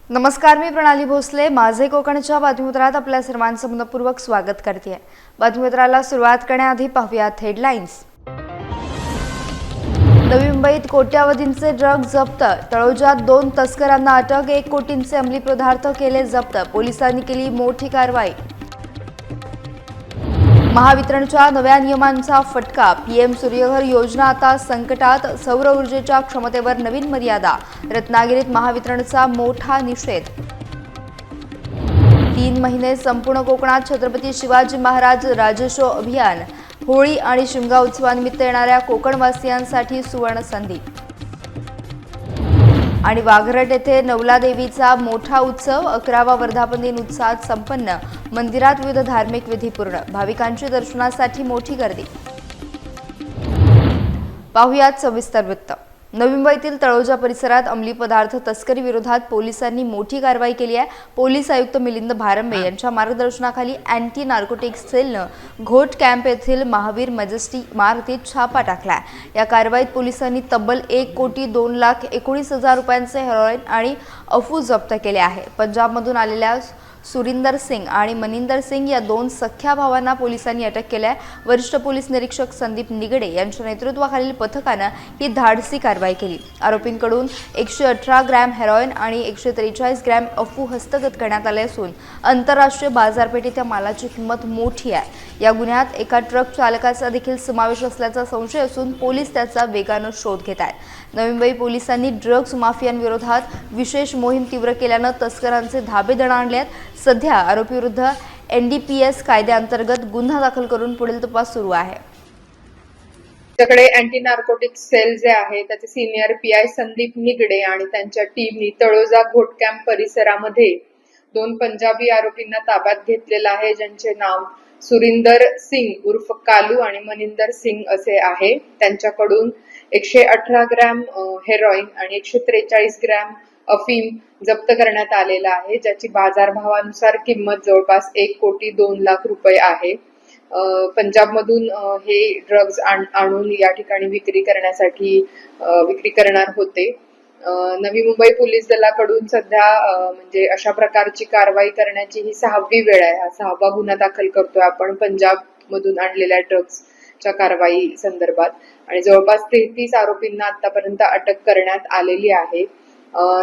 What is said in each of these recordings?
नमस्कार, मी प्रणाली भोसले. माझे कोकणच्या बातमीपत्रात आपल्या सर्वांचं मनपूर्वक स्वागत करते. बातमीपत्राला सुरुवात करण्याआधी पाहूयात हेडलाईन्स. नवी मुंबईत कोट्यावधींचे ड्रग जप्त. तळोजात 2 तस्करांना अटक. 1 कोटींचे अंमली पदार्थ केले जप्त. पोलिसांनी केली मोठी कारवाई. महावितरणच्या नव्या नियमांचा फटका. पीएम सूर्यघर योजना आता संकटात. सौर ऊर्जेच्या क्षमतेवर नवीन मर्यादा. रत्नागिरीत महावितरणचा मोठा निषेध. 3 महिने संपूर्ण कोकणात छत्रपती शिवाजी महाराज राज्योत्सव अभियान. होळी आणि शिमगा उत्सवानिमित्त येणाऱ्या कोकणवासियांसाठी सुवर्ण संधी. आणि वाघरट येथे नवलादेवीचा मोठा उत्सव. 11वा वर्धापन दिन उत्साहात संपन्न. मंदिरात विविध धार्मिक विधी पूर्ण. भाविकांची दर्शनासाठी मोठी गर्दी. पाहुयात सविस्तर वृत्त. नवी मुंबईतील तळोजा परिसरात अंमली पदार्थ तस्करी विरोधात पोलिसांनी मोठी कारवाई केली आहे. पोलीस आयुक्त मिलिंद भारंबे यांच्या मार्गदर्शनाखाली अँटी नार्कोटिक्स सेलनं घोट कॅम्प येथील महावीर मजेस्टी इमारतीत छापा टाकलाय. या कारवाईत पोलिसांनी तब्बल 1,02,19,000 रुपयांचे हेरोईन आणि अफू जप्त केले आहे. पंजाबमधून आलेल्या सुरिंदर सिंग आणि मनिंदर सिंग या 2 सख्या भावांना पोलिसांनी अटक केली आहे. वरिष्ठ पोलीस निरीक्षक संदीप निगडे यांच्या नेतृत्वाखालील पथकानं ही धाडसी कारवाई केली. आरोपींकडून 118 ग्रॅम हेरोईन आणि 143 ग्रॅम अफू हस्तगत करण्यात आले असून आंतरराष्ट्रीय बाजारपेठेत या मालाची किंमत मोठी आहे. या गुन्ह्यात एका ट्रक चालकाचा देखील समावेश असल्याचा संशय असून पोलीस त्याचा वेगानं शोध घेत आहेत. नवी मुंबई पोलिसांनी ड्रग्ज माफियांविरोधात विशेष मोहीम तीव्र केल्यानं तस्करांचे धाबे दण आणले आहेत. सध्या आरोपीविरुद्ध एनडीपीएस कायद्याअंतर्गत गुन्हा दाखल करून पुढील तपास सुरू आहे. त्याच्याकडे अँटी नार्कोटिक्स सेल जे आहे त्याचे सिनियर पीआय संदीप निगडे आणि त्यांच्या टीमनी तळोजा घोट कॅम्प परिसरामध्ये 2 पंजाबी आरोपींना ताब्यात घेतलेलं आहे, ज्यांचे नाव सुरिंदर सिंग उर्फ कालू आणि मनिंदर सिंग असे आहे. त्यांच्याकडून 118 ग्रॅम हेरोईन आणि 143 ग्रॅम अफीम जप्त करण्यात आलेला आहे, ज्याची बाजारभावानुसार किंमत जवळपास 1,02,00,000 रुपये आहे. पंजाबमधून हे ड्रग्ज आणून या ठिकाणी विक्री करणार होते. नवी मुंबई पोलीस दलाकडून सध्या म्हणजे अशा प्रकारची कारवाई करण्याची ही 6वी वेळ आहे. हा 6वा गुन्हा दाखल करतोय आपण पंजाब मधून आणलेल्या ड्रग्जच्या कारवाई संदर्भात आणि जवळपास 33 आरोपींना आतापर्यंत अटक करण्यात आलेली आहे.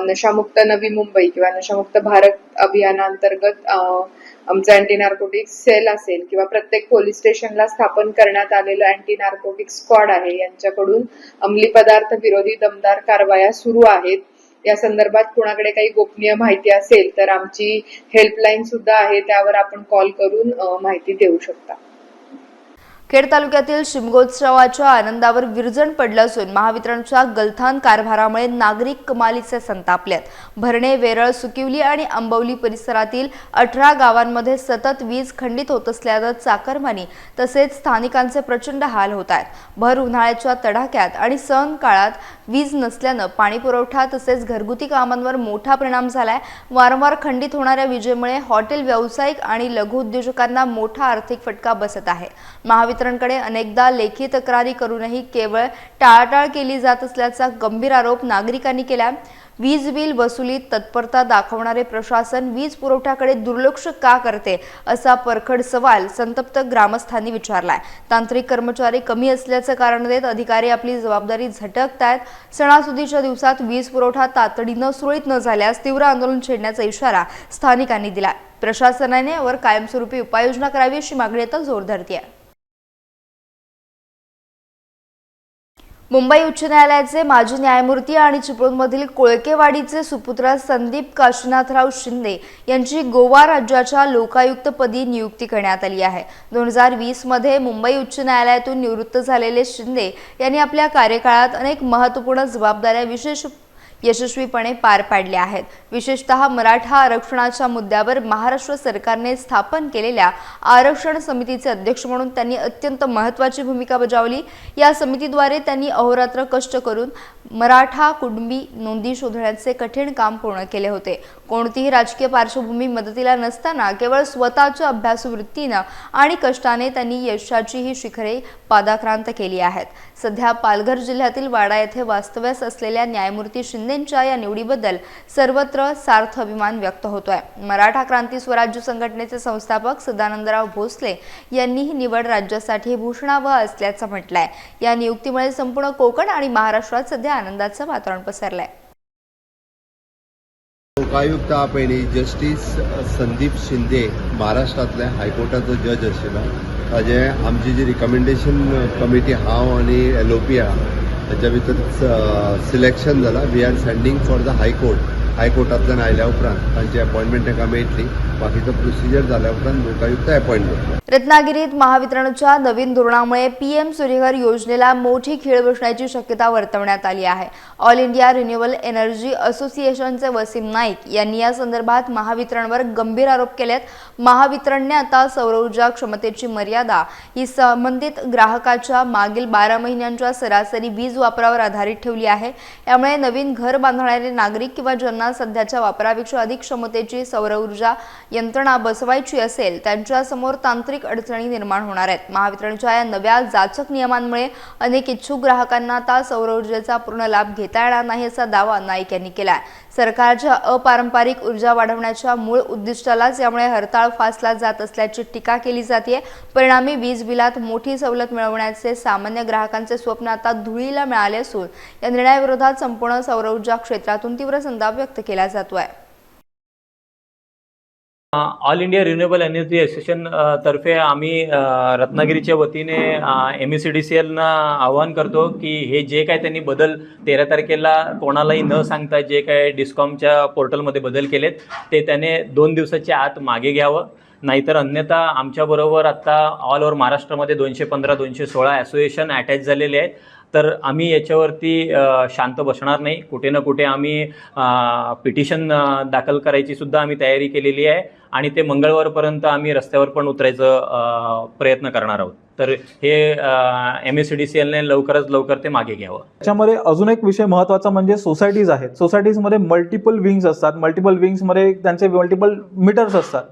नशामुक्त नवी मुंबई किंवा नशामुक्त भारत अभियानांतर्गत आमचं अँटी नार्कोटिक्स सेल असेल किंवा प्रत्येक पोलीस स्टेशनला स्थापन करण्यात आलेलं अँटी नार्कोटिक्स स्क्वॉड आहे, यांच्याकडून अंमली पदार्थ विरोधी दमदार कारवाया सुरू आहेत. या संदर्भात कुणाकडे काही गोपनीय माहिती असेल तर आमची हेल्पलाईन सुद्धा आहे, त्यावर आपण कॉल करून माहिती देऊ शकता. खेड तालुक्यातील शिमगोत्सवाच्या आनंदावर विरजण पडलं असून महावितरणच्या गलथान कारभारामुळे नागरिक कमालीचे संतापलेत. भरणे, वेरळ, सुकिवली आणि आंबवली परिसरातील 18 गावांमध्ये सतत वीज खंडित होत असल्यानं चाकरमानी तसेच स्थानिकांचे प्रचंड हाल होत आहेत. भर उन्हाळ्याच्या तडाख्यात आणि सण काळात वीज नसल्यानं पाणी पुरवठा तसेच घरगुती कामांवर मोठा परिणाम झालाय. वारंवार खंडित होणाऱ्या विजेमुळे हॉटेल व्यावसायिक आणि लघु उद्योजकांना मोठा आर्थिक फटका बसत आहे. महावितरणकडे अनेकदा लेखी तक्रारी करूनही केवळ टाळाटाळ केली जात असल्याचा गंभीर आरोप नागरिकांनी केला. वीज बिल वसुलीत तत्परता दाखवणारे प्रशासन वीज पुरवठ्याकडे दुर्लक्ष का करते असा परखड सवाल संतप्त ग्रामस्थांनी विचारलाय. तांत्रिक कर्मचारी कमी असल्याचं कारण देत अधिकारी आपली जबाबदारी झटकतायत. सणासुदीच्या दिवसात वीज पुरवठा तातडीनं सुरळीत न झाल्यास तीव्र आंदोलन छेडण्याचा इशारा स्थानिकांनी दिला. प्रशासनाने यावर कायमस्वरूपी उपाययोजना करावी अशी मागणी आता जोर धरते आहे. मुंबई उच्च न्यायालयाचे माजी न्यायमूर्ती आणि चिपळूणमधील कोळकेवाडीचे सुपुत्र संदीप काशीनाथराव शिंदे यांची गोवा राज्याच्या लोकायुक्तपदी नियुक्ती करण्यात आली आहे. 2020 मध्ये मुंबई उच्च न्यायालयातून निवृत्त झालेले शिंदे यांनी आपल्या कार्यकाळात अनेक महत्त्वपूर्ण जबाबदाऱ्या यशस्वीपणे पार पाडल्या आहेत. विशेषतः मराठा आरक्षणाच्या मुद्द्यावर महाराष्ट्र सरकारने स्थापन केलेल्या आरक्षण समितीचे अध्यक्ष म्हणून त्यांनी अत्यंत महत्त्वाची भूमिका बजावली. या समितीद्वारे त्यांनी अहोरात्र कष्ट करून मराठा कुटुंबी नोंदी शोधण्याचे कठीण काम पूर्ण केले होते. कोणतीही राजकीय पार्श्वभूमी मदतीला नसताना केवळ स्वतःच्या अभ्यासू वृत्तीने आणि कष्टाने त्यांनी यशाची ही शिखरे पादाक्रांत केली आहेत. सध्या पालघर जिल्ह्यातील वाडा येथे वास्तव्यास असलेल्या न्यायमूर्ती शिंदे शिंदेंच्या या निवडीबद्दल सर्वत्र सार्थ अभिमान व्यक्त होतोय। मराठा क्रांती स्वराज्य संघटनेचे संस्थापक सदानंदराव भोसले यांनी ही निवड राज्यासाठी भूषणावह असल्याचं म्हटलंय। या नियुक्तीमुळे संपूर्ण कोकण आणि महाराष्ट्रात सध्या आनंदाचं वातावरण पसरलंय। लोकायुक्त पैणी जस्टिस संदीप शिंदे महाराष्ट्रातल्या हायकोर्टाचो जज आशिल्लो। ताजे आमची जी रिकमेंडेशन कमिटी हांव आनी LOP ताच्या भितर सिलेक्शन जाला। We are sending for the हायकोर्टांतल्यान आयल्या उपरांत तांची अपॉइंटमेंट ताका मेळटली। बाकीचो प्रोसिजर जाल्या उपरांत लोकायुक्त अपॉइंट करतलो। रत्नागिरीत महावितरणच्या नवीन धोरणामुळे PM सूर्यघर योजनेला मोठी खीळ बसण्याची शक्यता वर्तवण्यात आली आहे। ऑल इंडिया रिन्युएबल एनर्जी असोसिएशनचे वसीम नाईक यांनी या संदर्भात महावितरणवर गंभीर आरोप केलेत। महावितरणने आता सौर ऊर्जा क्षमतेची मर्यादा ही संबंधित ग्राहकाच्या मागील 12 महिन्यांच्या सरासरी वीज वापरावर आधारित ठेवली आहे। यामुळे नवीन घर बांधणारे नागरिक किंवा ज्यांना सध्याच्या वापरापेक्षा अधिक क्षमतेची सौर ऊर्जा यंत्रणा बसवायची असेल त्यांच्या समोर तांत्रिक अडचणी निर्माण होणार आहेत। महावितरणच्या या नव्या जाचक नियमांमुळे अनेक इच्छुक ग्राहकांना आता सौर ऊर्जेचा पूर्ण लाभ घेता येणार नाही असा दावा नाईक यांनी केला। सरकारच्या अपारंपरिक ऊर्जा वाढवण्याच्या मूळ उद्दिष्टालाच यामुळे हरताळ फासला जात असल्याची टीका केली जाते। परिणामी वीज बिलात मोठी सवलत मिळवण्याचे सामान्य ग्राहकांचे स्वप्न आता धुळीला मिळाले असून या निर्णयाविरोधात संपूर्ण सौर ऊर्जा क्षेत्रातून तीव्र संताप व्यक्त केला जातोय। All India renewable energy association तर्फे आम्ही रत्नागिरीच्या वतीने MECDCLना आवाहन करतो की हे जे काय त्यांनी बदल 13 तारखेला कोणालाही न सांगता जे काय डिस्कॉमच्या पोर्टलमध्ये बदल केलेत ते त्याने 2 दिवसाच्या आत मागे घ्यावं, नाहीतर अन्यथा आमच्याबरोबर आता ऑल ओव्हर महाराष्ट्रामध्ये 215-216 असोसिएशन अटॅच झालेले आहेत। तर आम्ही याच्यावरती शांत बसणार नाही। कुठे ना कुठे आम्ही पिटिशन दाखल करायची सुद्धा आम्ही तयारी केलेली आहे आणि ते मंगळवारपर्यंत आम्ही रस्त्यावर पण उतरायचं प्रयत्न करणार आहोत। तर हे MECDCLने लवकरात लवकर ते मागे घ्यावं। त्याच्यामध्ये अजून एक विषय महत्त्वाचा म्हणजे सोसायटीज आहेत। सोसायटीजमध्ये मल्टिपल विंग्स असतात। मल्टिपल विंग्समध्ये त्यांचे मल्टिपल मीटर्स असतात।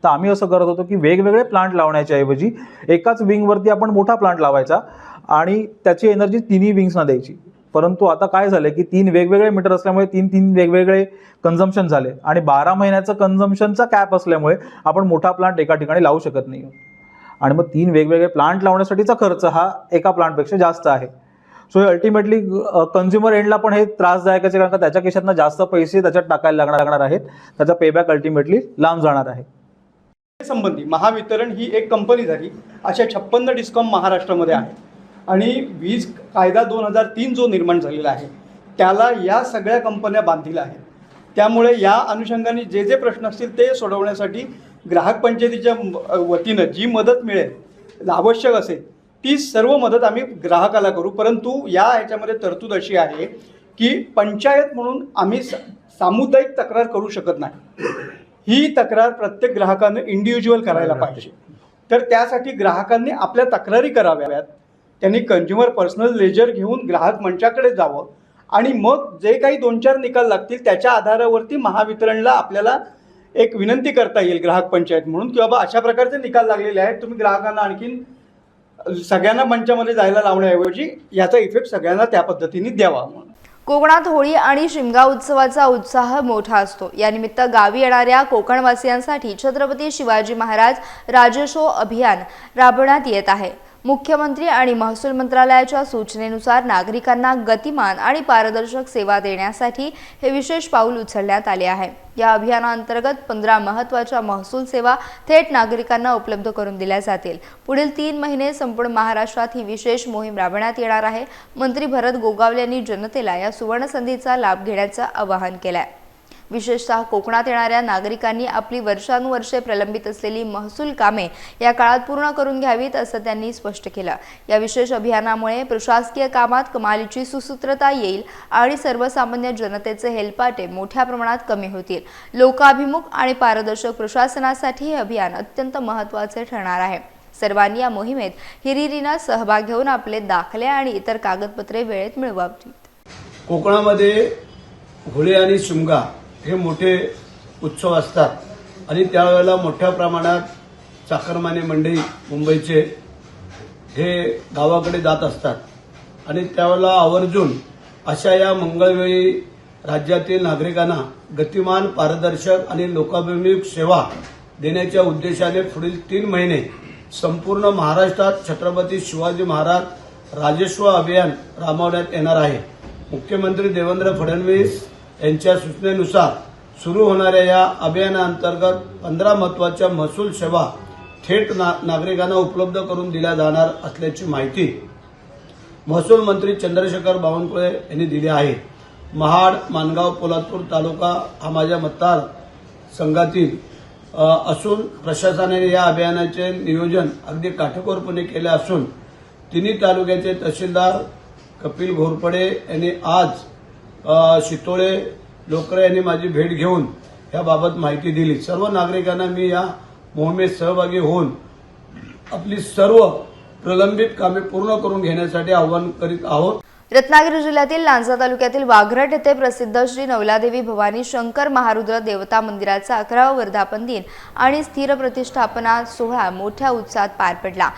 तर आम्ही असं करत होतो की वेगवेगळे प्लांट लावण्याच्या ऐवजी एकाच विंगवरती आपण मोठा प्लांट लावायचा आणि त्याची एनर्जी तिन्ही विंग्सना द्यायची। परंतु आता काय झालं की 3 वेगवेगळे मीटर असल्यामुळे 3 वेगवेगळे कन्झम्पशन झाले आणि 12 महिन्याचं कन्झम्पशनचा कॅप असल्यामुळे आपण मोठा प्लांट एका ठिकाणी लावू शकत नाही आणि मग 3 वेगवेगळे प्लांट लावण्यासाठीचा खर्च हा एका प्लांटपेक्षा जास्त आहे। सो हे अल्टिमेटली कन्झ्युमर एंडला पण हे त्रासदायक आहे, कारण का त्याच्या खिशातनं जास्त पैसे त्याच्यात टाकायला लागणार आहेत। त्याचा पेबॅक अल्टिमेटली लांब जाणार आहे। संबंधी महावितरण ही एक कंपनी झाली। अशा 56 डिस्कॉम महाराष्ट्रामध्ये आहेत आणि वीज कायदा 2003 जो निर्माण झालेला आहे त्याला या सगळ्या कंपन्या बांधील आहेत। त्यामुळे या अनुषंगाने जे जे प्रश्न असतील ते सोडवण्यासाठी ग्राहक पंचायतीच्या वतीनं जी मदत मिळेल आवश्यक असेल ती सर्व मदत आम्ही ग्राहकाला करू। परंतु या ह्याच्यामध्ये तरतूद अशी आहे की पंचायत म्हणून आम्ही सामुदायिक तक्रार करू शकत नाही। ही तक्रार प्रत्येक ग्राहकानं इंडिव्हिज्युअल करायला पाहिजे। तर त्यासाठी ग्राहकांनी आपल्या तक्रारी कराव्यात। त्यांनी कंझ्युमर पर्सनल लेजर घेऊन ग्राहक मंचाकडे जावं आणि मग जे काही 2-4 निकाल लागतील त्याच्या आधारावरती महावितरणला आपल्याला एक विनंती करता येईल ग्राहक पंचायत म्हणून की बाबा अशा प्रकारचे निकाल लागलेले आहेत, तुम्ही ग्राहकांना आणखीन सगळ्यांना मंचामध्ये जायला लावण्याऐवजी याचा इफेक्ट सगळ्यांना त्या पद्धतीने द्यावा म्हणून। कोकणात होळी आणि शिमगा उत्सवाचा उत्साह मोठा असतो। या निमित्त गावी येणाऱ्या कोकणवासियांसाठी छत्रपती शिवाजी महाराज राजशो अभियान राबवण्यात येत आहे। मुख्यमंत्री आणि महसूल मंत्रालयाच्या सूचनेनुसार नागरिकांना गतिमान आणि पारदर्शक सेवा देण्यासाठी हे विशेष पाऊल उचलण्यात आले आहे। या अभियानाअंतर्गत 15 महत्त्वाच्या महसूल सेवा थेट नागरिकांना उपलब्ध करून दिल्या जातील। पुढील 3 महिने संपूर्ण महाराष्ट्रात ही विशेष मोहीम राबवण्यात येणार आहे। मंत्री भरत गोगावले यांनी जनतेला या सुवर्ण संधीचा लाभ घेण्याचं आवाहन केलं आहे। विशेषतः कोकणात येणाऱ्या नागरिकांनी आपली वर्षानुवर्षे प्रलंबित असलेली महसूल कामे या काळात पूर्ण करून घ्यावीत असं त्यांनी स्पष्ट केलं। या विशेष अभियानामुळे प्रशासकीय कामात कमालीची सुसूत्रता येईल आणि सर्वसामान्य जनतेचे हेलपाटे मोठ्या प्रमाणात कमी होतील। लोकाभिमुख आणि पारदर्शक प्रशासनासाठी हे अभियान अत्यंत महत्त्वाचे ठरणार आहे। सर्वांनी या मोहिमेत हिरिरीने सहभाग घेऊन आपले दाखले आणि इतर कागदपत्रे वेळेत मिळवावीत। कोकणामध्ये होळी आणि शिमगा हे मोठे उत्सव असतात आणि त्यावेळेला मोठ्या प्रमाणात चाकरमाने मंडळी मुंबईचे हे गावाकडे जात असतात आणि त्यावेळेला आवर्जून अशा या मंगळवेळी राज्यातील नागरिकांना गतिमान, पारदर्शक आणि लोकाभिमुख सेवा देण्याच्या उद्देशाने पुढील 3 महिने संपूर्ण महाराष्ट्रात छत्रपती शिवाजी महाराज राजस्व अभियान राबवण्यात येणार आहे. मुख्यमंत्री देवेंद्र फडणवीस यांच्या सूचनेनुसार सुरू होणाऱ्या या अभियानाअंतर्गत 15 महत्वाच्या महसूल सेवा थेट नागरिकांना उपलब्ध करून दिल्या जाणार असल्याची माहिती महसूल मंत्री चंद्रशेखर बावनकुळे यांनी दिली आहे. महाड, माणगाव, पोलादपूर तालुका हा माझ्या मतदार संघातील असून प्रशासनाने या अभियानाचे नियोजन अगदी काटेकोरपणे केले असून तिन्ही तालुक्याचे तहसीलदार कपिल घोरपडे यांनी आज शितोळे लोकरे यांनी माझी भेट घेऊन याबाबत माहिती दिली. सर्व नागरिकांना मी या मोहिमेत सहभागी होऊन आपली सर्व प्रलंबित कामे पूर्ण करून घेण्यासाठी आवाहन करीत आहोत. रत्नागिरी जिल्ह्यातील लांजा तालुक्यातील वाघरट येथे प्रसिद्ध श्री नवलादेवी भवानी शंकर महारुद्र देवता मंदिराचा 11वा वर्धापन दिन आणि स्थिर प्रतिष्ठापना सोहळा मोठ्या उत्साहात पार पडला.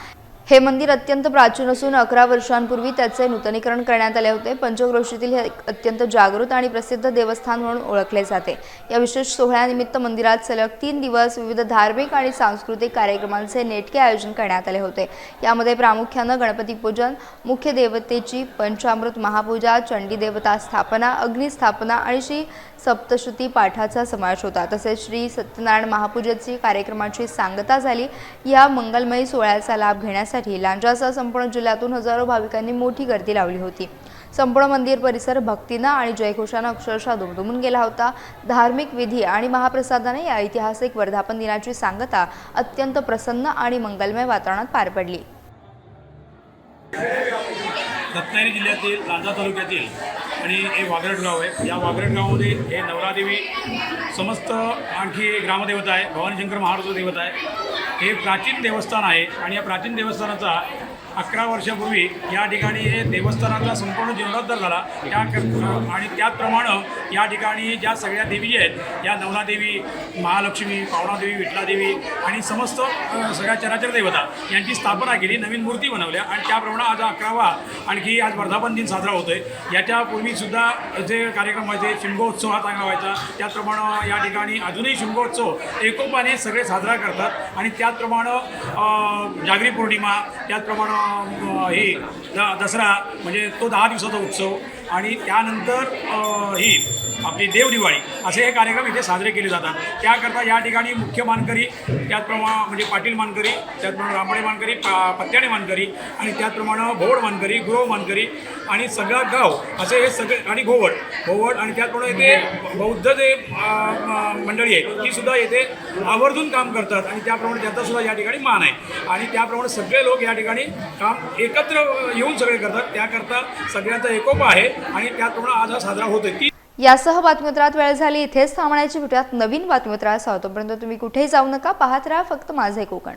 हे मंदिर अत्यंत प्राचीन असून 11 वर्षांपूर्वी त्याचे नूतनीकरण करण्यात आले होते. पंचक्रोशीतील हे अत्यंत जागृत आणि प्रसिद्ध देवस्थान म्हणून ओळखले जाते. या विशेष सोहळ्यानिमित्त मंदिरात सलग 3 दिवस विविध धार्मिक आणि सांस्कृतिक कार्यक्रमांचे नेटके आयोजन करण्यात आले होते. यामध्ये प्रामुख्याने गणपती पूजन, मुख्य देवतेची पंचामृत महापूजा, चंडी देवता स्थापना, अग्निस्थापना आणि श्री सप्तशती पाठाचा समावेश होता. तसेच श्री सत्यनारायण महापूजेची कार्यक्रमाची सांगता झाली. या मंगलमयी सोहळ्याचा लाभ घेण्यासाठी लांजासह संपूर्ण जिल्ह्यातून हजारो भाविकांनी मोठी गर्दी लावली होती. संपूर्ण मंदिर परिसर भक्तीनं आणि जयघोषानं अक्षरशः दुमदुमून गेला होता. धार्मिक विधी आणि महाप्रसादाने या ऐतिहासिक वर्धापन दिनाची सांगता अत्यंत प्रसन्न आणि मंगलमय वातावरणात पार पडली. रत्नागिरी जिल्ह्यातील लांजा तालुक्यातील आणि हे वाघरट गाव आहे. या वाघरट गावामध्ये हे नवलादेवी समस्त आणखी ग्रामदेवता आहे, भवानी शंकर महारुद्र देवता आहे. हे प्राचीन देवस्थान आहे आणि या प्राचीन देवस्थानाचा 11 वर्षापूर्वी या ठिकाणी हे देवस्थानाचा संपूर्ण जीर्णोद्धार झाला. आणि त्याचप्रमाणे या ठिकाणी ज्या सगळ्या देवी आहेत, या नवलादेवी, महालक्ष्मी, पावणादेवी, विठलादेवी आणि समस्त सगळ्या चराचर देवता यांची स्थापना केली, नवीन मूर्ती बनवल्या आणि त्याप्रमाणे आज 11वा आणखी आज वर्धापन दिन साजरा होतोय. याच्यापूर्वीसुद्धा जे कार्यक्रम व्हायचे, शिमगोत्सव हा चांगला व्हायचा. त्याचप्रमाणे या ठिकाणी अजूनही शिमगोत्सव एकोपाने सगळे साजरा करतात आणि त्याचप्रमाणे जागरी पौर्णिमा, त्याचप्रमाणे ही दसरा म्हणजे तो 10 दिवसाचा उत्सव आणि त्यानंतर ही आपली देवदिवाळी असे हे कार्यक्रम इथे साजरे केले जातात. त्याकरता या ठिकाणी मुख्य मानकरी, त्याचप्रमाणे म्हणजे पाटील मानकरी, त्याचप्रमाणे रामबडे मानकरी, पत्त्याणे मानकरी आणि त्याचप्रमाणे भोवड मानकरी, गुरव मानकरी आणि सगळं गाव असे हे सगळे आणि भोवड आणि त्याचप्रमाणे इथे बौद्ध जे मंडळी आहे ती सुद्धा येथे आवर्जून काम करतात आणि त्याप्रमाणे त्याचा सुद्धा या ठिकाणी मान आहे आणि त्याप्रमाणे सगळे लोक या ठिकाणी काम एकत्र येऊन सगळे करतात. त्याकरता सगळ्यांचा एकोपा आहे आणि त्याचप्रमाणे आज हा साजरा होतोय. यासह बातमीपत्रात वेळ झाली. इथेच थांबण्याची भेटूयात नवीन बातमीपत्रासह. तोपर्यंत तुम्ही कुठेही जाऊ नका. पाहत राहा फक्त माझे कोकण.